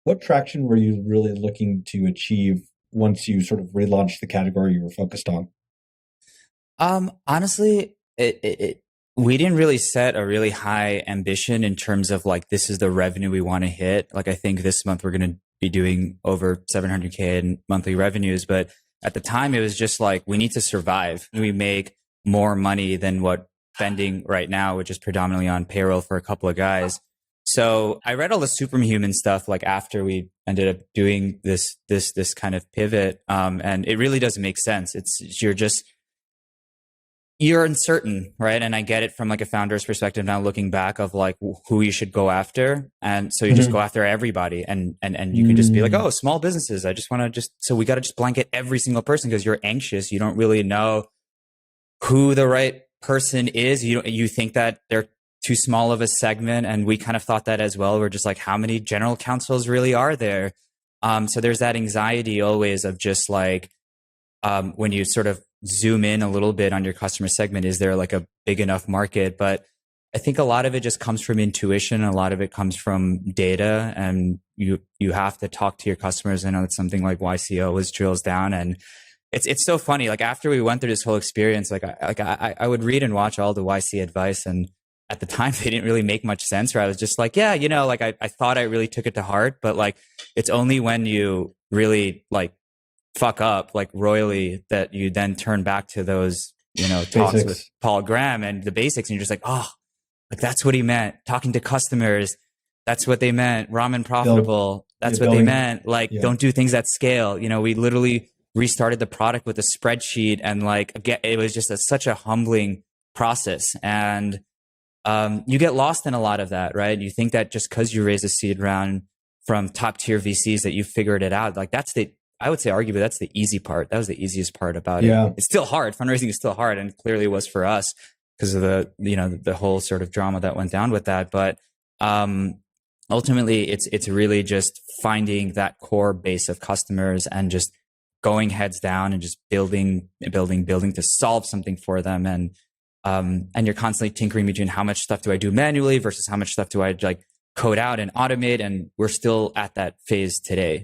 What traction were you really looking to achieve once you sort of relaunched the category you were focused on? Honestly, we didn't really set a really high ambition in terms of like, this is the revenue we want to hit. Like, I think this month we're going to be doing over 700K in monthly revenues. But at the time, it was just like, we need to survive. We make more money than what spending right now, which is predominantly on payroll for a couple of guys. So I read all the superhuman stuff like after we ended up doing this kind of pivot. And it really doesn't make sense. You're uncertain, right? And I get it from like a founder's perspective now looking back of like who you should go after. And so you just go Mhm. after everybody and you can just be like, Mm, oh, small businesses. I just want to so we got to just blanket every single person because you're anxious. You don't really know who the right person is. You think that they're too small of a segment. And we kind of thought that as well. We're just like, how many general counsels really are there? So there's that anxiety always of just like, when you sort of zoom in a little bit on your customer segment, is there like a big enough market? But I think a lot of it just comes from intuition. A lot of it comes from data, and you have to talk to your customers. I know it's something like YCO was drills down, and it's so funny. Like after we went through this whole experience, I would read and watch all the YC advice, and at the time they didn't really make much sense. Or I was just like, yeah, like I thought I really took it to heart, but like it's only when you really like fuck up like royally that you then turn back to those talks with basics. Paul Graham and the basics, and you're just like, oh, like that's what he meant. Talking to customers, that's what they meant. Ramen Build, profitable, yeah, that's what they building, meant. Like, yeah. don't do things at scale. We literally restarted the product with a spreadsheet, and like again, it was just such a humbling process. And you get lost in a lot of that, right? You think that just because you raise a seed round from top tier VCs that you figured it out. Like I would say arguably that's the easy part. That was the easiest part about it. Yeah. It's still hard. Fundraising is still hard, and clearly was for us because of the whole sort of drama that went down with that. But um, ultimately, it's really just finding that core base of customers and just going heads down and just building to solve something for them. And you're constantly tinkering between how much stuff do I do manually versus how much stuff do I like code out and automate. And we're still at that phase today.